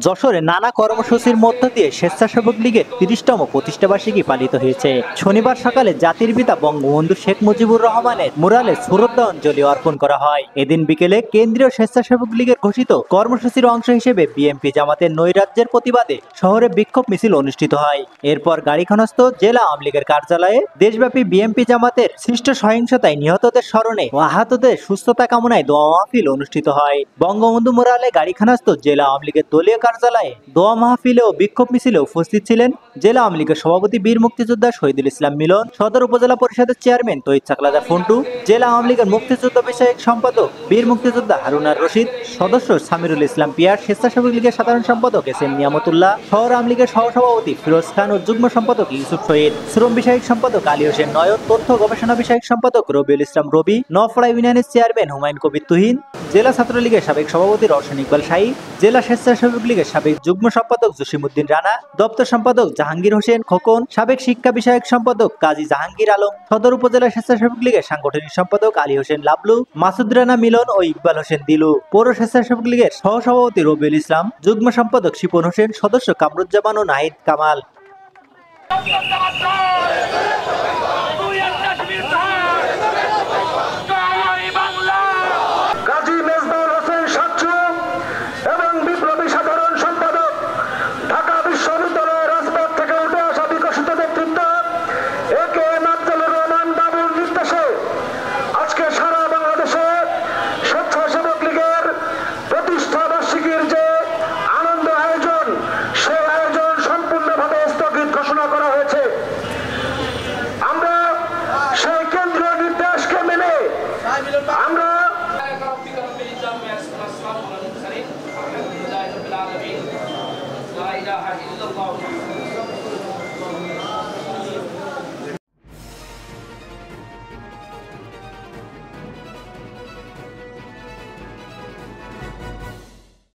যশোরে নানা কর্মসূচির মধ্য দিয়ে স্বেচ্ছাসেবক লীগের ৩০তম প্রতিষ্ঠাবার্ষিকী পালিত হয়েছে। শনিবার সকালে জাতির পিতা বঙ্গবন্ধু শেখ মুজিবুর রহমানের মুরালে শ্রদ্ধাঞ্জলি অর্পণ করা হয়। এদিন বিকেলে কেন্দ্রীয় স্বেচ্ছাসেবক লীগের ঘোষিত কর্মসূচির অংশ হিসেবে বিএনপি জামাতের নৈরাজ্যের প্রতিবাদে শহরে বিক্ষোভ মিছিল অনুষ্ঠিত হয়। এরপর গাড়িখানস্থ জেলা আওয়ামী লীগের কার্যালয়ে দেশব্যাপী বিএনপি জামাতের সৃষ্ট সহিংসতায় নিহতদের স্মরণে ও আহতদের সুস্থতা কামনায় দোয়া মাহফিল অনুষ্ঠিত হয়। বঙ্গবন্ধু মুরালে গাড়িখানস্থ জেলা আওয়ামী লীগের দলীয় কার্যালয়ে দোয়া মাহফিলে ও বিক্ষোভ মিছিলে উপস্থিত ছিলেন জেলা আওয়ামী লীগের সভাপতি বীর মুক্তিযোদ্ধা শহীদুল ইসলাম মিলন, সদর উপজেলা পরিষদের চেয়ারম্যান তৈয়ব চাকলাদা ফন্টু, জেলা আওয়ামী লীগের মুক্তিযুদ্ধ বিষয়ক সম্পাদক বীর মুক্তিযোদ্ধা হারুনার রশিদ, সদস্য সামিরুল ইসলাম পিয়ার, স্বেচ্ছাসেবক লীগের সাধারণ সম্পাদক এস এম নিয়ামতুল্লাহ, শহর আওয়ামী লীগের সহসভাপতি ফিরোজ খান ও যুগ্ম সম্পাদক ইউসুফ শহীদ, শ্রম বিষয়ক সম্পাদক আলী হোসেন নয়ন, তথ্য গবেষণা বিষয়ক সম্পাদক রবিউল ইসলাম রবি, নওপাড়া ইউনিয়নের চেয়ারম্যান হুমায়ুন কবির তুহিন, জেলা ছাত্রলীগের সাবেক সভাপতি রওশন ইকবাল শাহী, জেলা স্বেচ্ছাসেবক লীগের সাবেক যুগ্ম সম্পাদক জসিমউদ্দিন রানা, দপ্তর সম্পাদক জাহাঙ্গীর হোসেন খোকন, সাবেক শিক্ষা বিষয়ক সম্পাদক কাজী জাহাঙ্গীর আলম, সদর উপজেলা স্বেচ্ছাসেবক লীগের সাংগঠনিক সম্পাদক আলী হোসেন লাবলু, মাসুদ রানা মিলন ও ইকবাল হোসেন দিলু, পৌর স্বেচ্ছাসেবক লীগের সহসভাপতি রবিউল ইসলাম, যুগ্ম সম্পাদক শিপন হোসেন, সদস্য কামরুজ্জামান ও নাহিদ কামাল। لا إله إلا الله